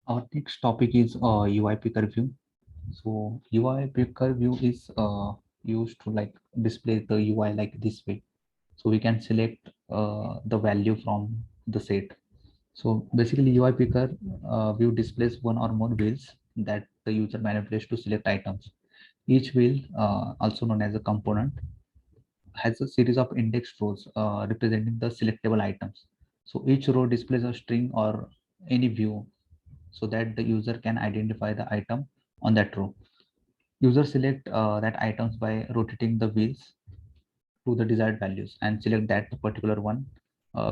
Our next topic is UI picker view. So UI picker view is used to like display the UI like this way. So we can select the value from the set. So basically UI picker view displays one or more wheels that the user manipulates to select items. Each wheel, also known as a component, has a series of indexed rows representing the selectable items. So each row displays a string or any view so that the user can identify the item on that row. User select that items by rotating the wheels to the desired values and select that particular one,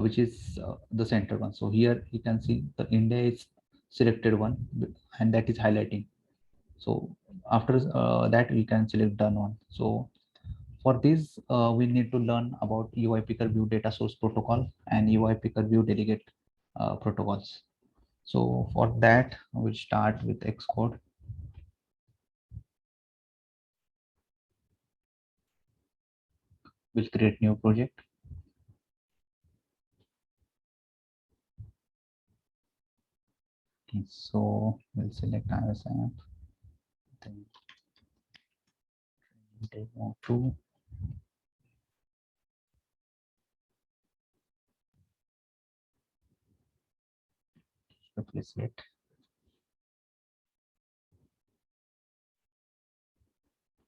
which is the center one. So here you can see the India is selected one and that is highlighting. So after that we can select done one. So for this, we need to learn about UI Picker View Data Source Protocol and UI Picker View Delegate protocols. So for that, we'll start with Xcode. We'll create new project. Okay, so we'll select iOS app, then demo 2. Replace it.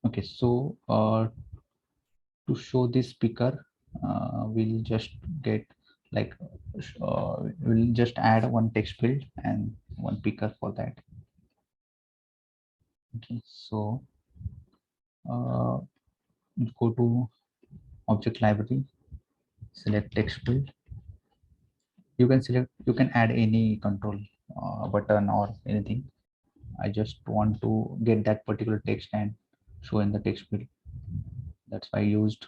Okay, so to show this speaker, we'll just get like we'll just add one text field and one picker for that. Okay, so uh, go to object library, select text field. You can add any control button or anything. I just want to get that particular text and show in the text field. That's why I used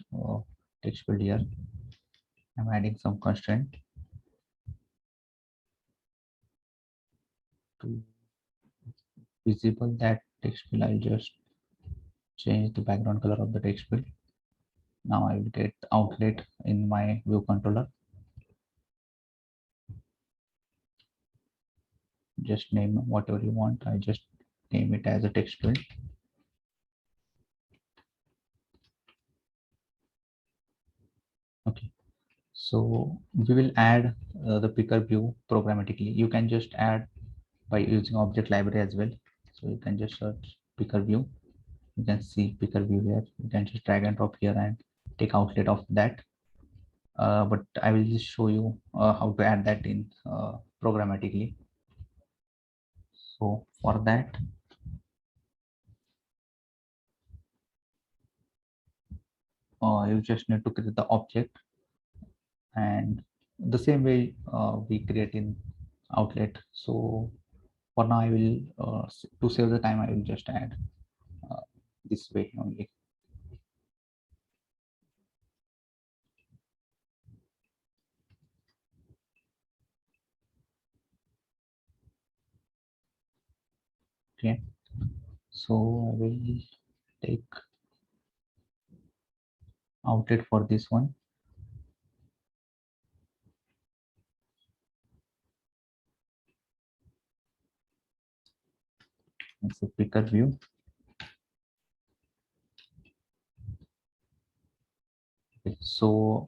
text field here. I'm adding some constraint to visible that text field. I'll just change the background color of the text field. Now I will get outlet in my view controller. Just name whatever you want. I just name it as a text field. Okay. So we will add the picker view programmatically. You can just add by using object library as well. So you can just search picker view. You can see picker view here. You can just drag and drop here and take outlet of that. But I will just show you how to add that in programmatically. So for that, you just need to create the object, and the same way we create in outlet. So for now, I will to save the time, I will just add uh, this way only. Okay, so I will take outlet for this one. It's a picker view. Okay, so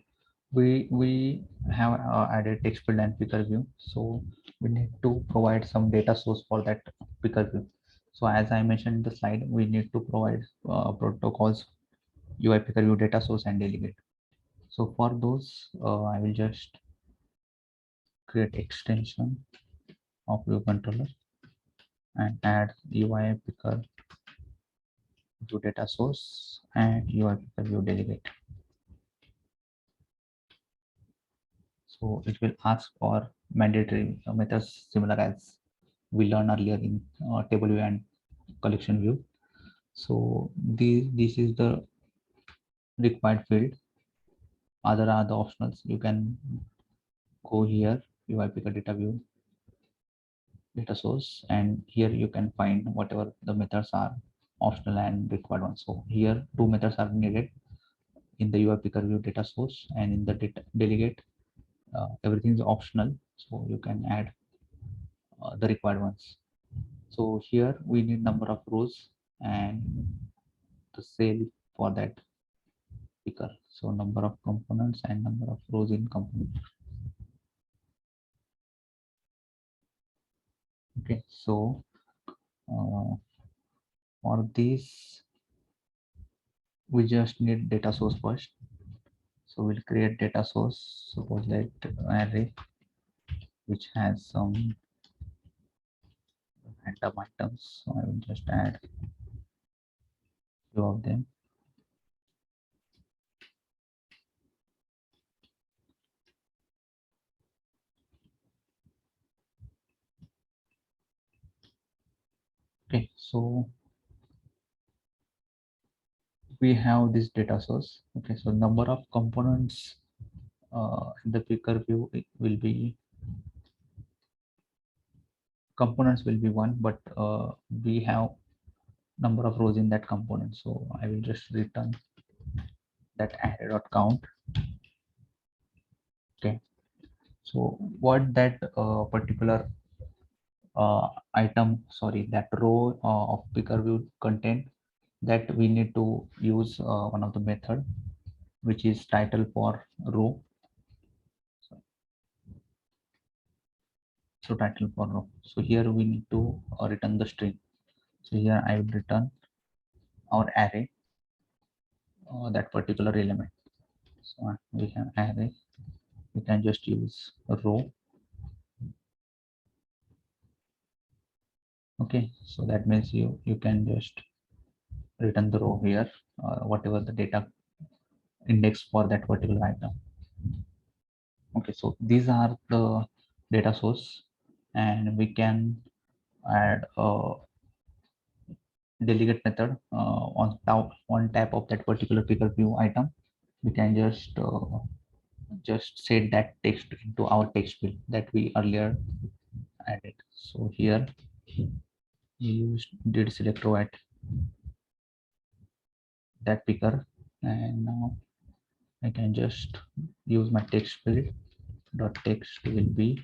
we have added text field and picker view. So we need to provide some data source for that picker view. So as I mentioned in the slide, we need to provide protocols, UI picker view data source and delegate. So for those, I will just create extension of view controller and add UI picker view data source and UI picker view delegate. So it will ask for mandatory methods similar as we learned earlier in table view and collection view. So this is the required field. Other are the optionals. You can go here, UI picker data view data source, and here you can find whatever the methods are optional and required ones. So here two methods are needed in the UI picker view data source, and in the data delegate everything is optional. So you can add the required ones. So here we need number of rows and the cell for that picker. So number of components and number of rows in component. Okay, so for this we just need data source first. So we'll create data source. Suppose that array which has some random items. So I will just add few of them. Okay, so we have this data source. Okay, so number of components in the picker view it will be components will be one, but we have number of rows in that component. So I will just return that array.count. Okay, so what that particular item, sorry, that row of picker view content, that we need to use one of the method which is title for row. So title for row. So here we need to return the string. So here I will return our array, that particular element. So we have array. We can just use a row. Okay, so that means you can just return the row here, whatever the data index for that particular item. Okay, so these are the data source, and we can add a delegate method on type of that particular picker view item. We can just set that text into our text field that we earlier added. So here we used did select row at that picker, and now I can just use my text field. Dot text will be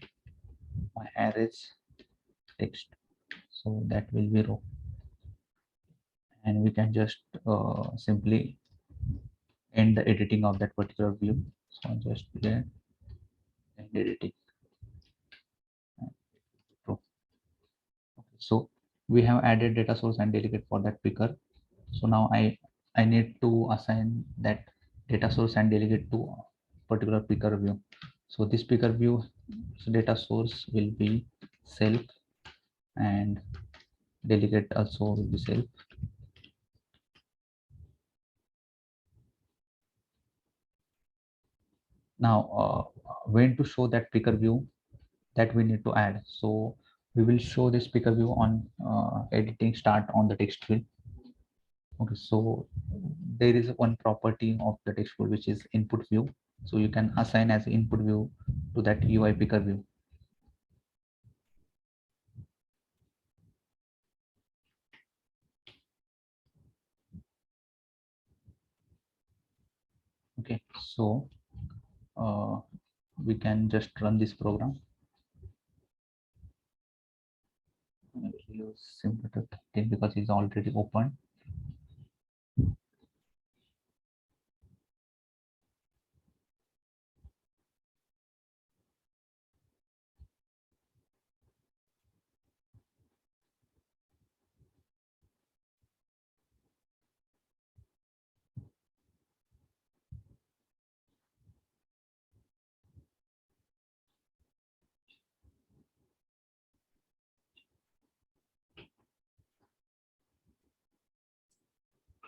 my arrays text, so that will be row, and we can just simply end the editing of that particular view. So I'll just end editing. Row. Okay, so we have added data source and delegate for that picker. So now I need to assign that data source and delegate to particular picker view. So this picker view data source will be self, and delegate also will be self. Now when to show that picker view, that we need to add. So we will show this picker view on editing start on the text field. Okay, so there is one property of the text field which is input view. So you can assign as input view to that UI picker view. Okay, so we can just run this program. I will use simpleton because it's already open.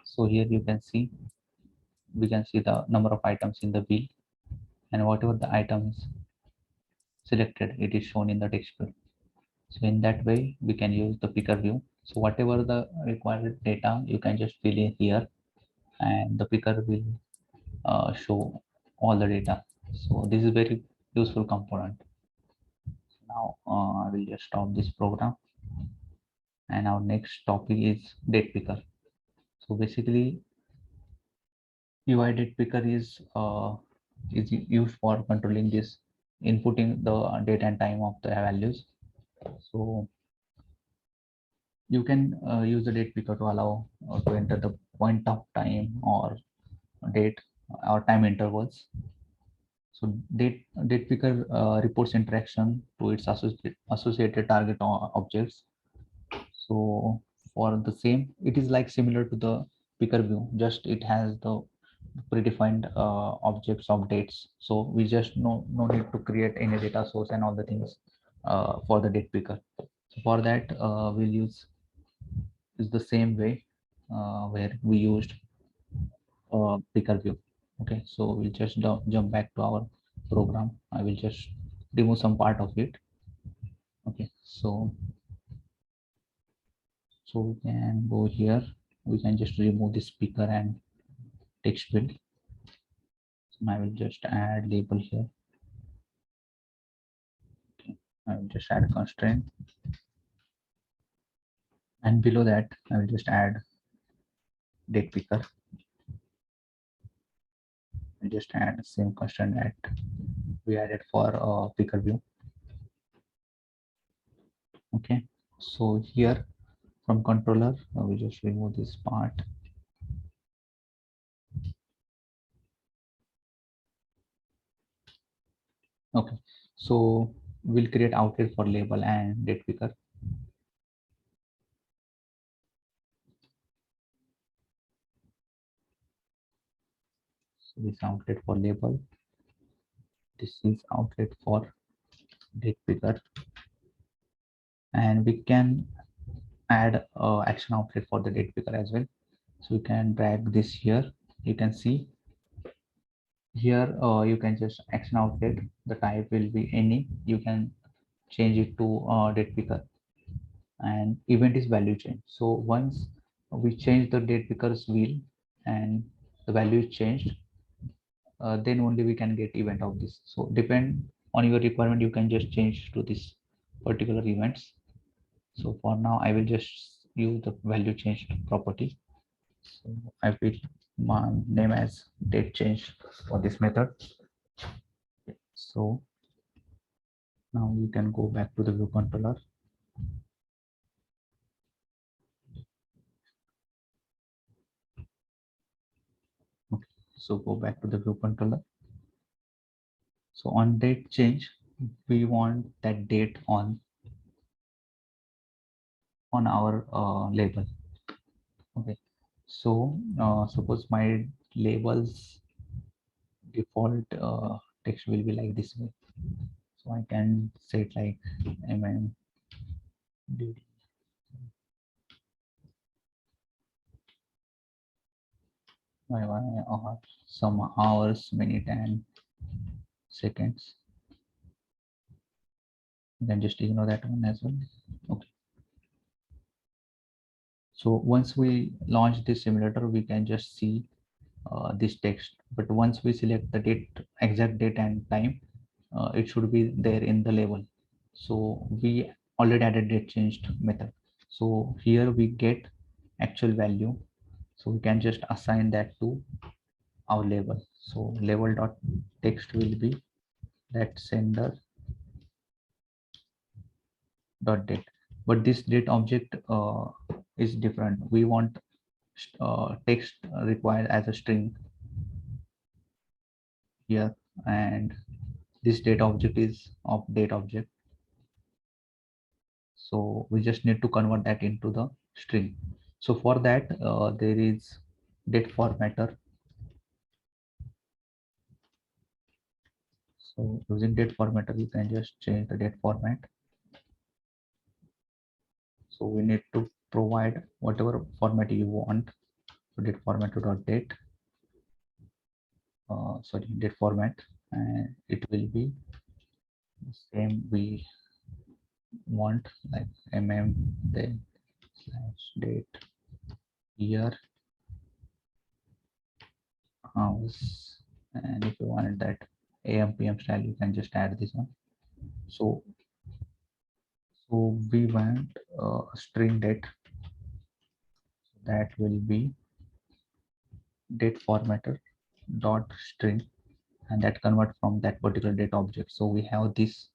So here you can see, we can see the number of items in the wheel, and whatever the item is selected, it is shown in the text field. So in that way, we can use the picker view. So whatever the required data, you can just fill in here, and the picker will show all the data. So this is very useful component. Now I will just stop this program, and our next topic is date picker. So basically, UI date picker is used for controlling this, inputting the date and time of the values. So you can use the date picker to allow to enter the point of time or date or time intervals. So date picker reports interaction to its associated target objects. So for the same, it is like similar to the picker view, just it has the predefined objects of dates. So we just no need to create any data source and all the things for the date picker. So for that, we'll use is the same way where we used picker view. Okay, so we'll just jump back to our program. I will just remove some part of it. Okay, so we can go here. We can just remove this picker and text field. So I will just add label here. Okay, I will just add a constraint, and below that I will just add date picker. I just add the same constraint that we added for picker view. Okay, so here from controller we just remove this part. Okay, so we'll create outlet for label and date picker. So this outlet for label, this is outlet for date picker, and we can add action outlet for the date picker as well. So you can drag this here. You can see here you can just action outlet. The type will be any. You can change it to date picker, and event is value change. So once we change the date picker's wheel and the value is changed, then only we can get event of this. So depend on your requirement, you can just change to this particular events. So for now I will just use the value changed property. So I will my name as date change for this method. So now you can go back to the view controller. Okay, so go back to the view controller. So on date change, we want that date on our label. Okay, so suppose my labels default text will be like this way. So I can say it like mm or some hours, minute, and seconds. Then just ignore that one as well. Okay. So once we launch this simulator, we can just see this text. But once we select the date, exact date and time, it should be there in the label. So we already added date changed method. So here we get actual value. So we can just assign that to our label. So label dot text will be that sender dot date. But this date object is different. We want text required as a string here, and this date object is of date object. So we just need to convert that into the string. So for that there is date formatter. So using date formatter, you can just change the date format. So we need to provide whatever format you want. So date formatter dot date, sorry, date format, and it will be the same we want, like then / date, year, house, and if you wanted that AM PM style, you can just add this one. So we want a string date, that will be date formatter dot string, and that convert from that particular date object. So we have this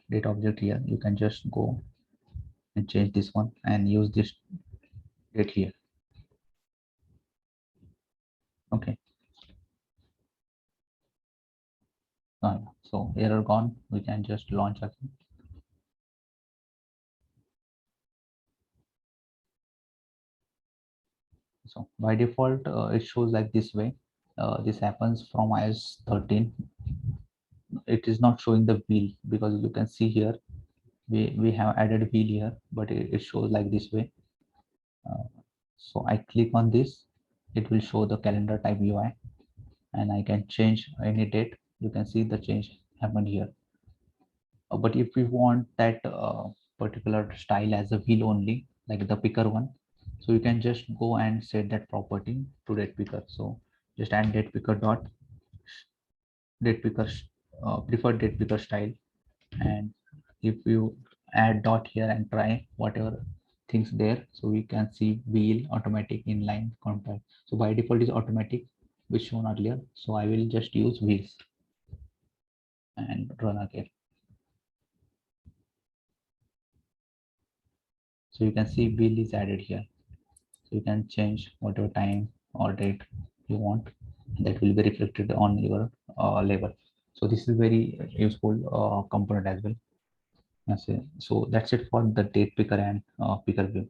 date object here, you can just go and change this one and use this date here. Okay. So error gone. We can just launch again. So by default, it shows like this way. This happens from iOS 13. It is not showing the wheel because you can see here we have added wheel here, but it shows like this way. So I click on this, it will show the calendar type UI, and I can change any date. You can see the change happened here. But if we want that particular style as a wheel only, like the picker one, so you can just go and set that property to date picker. So just add date picker dot date picker preferred date picker style, and if you add dot here and try whatever things there, so we can see wheel, automatic, inline, compact. So by default is automatic, which shown earlier. So I will just use wheels and run again. So you can see wheel is added here. So you can change whatever time or date you want. That will be reflected on your label. So this is very useful component as well. So that's it for the date picker and picker view.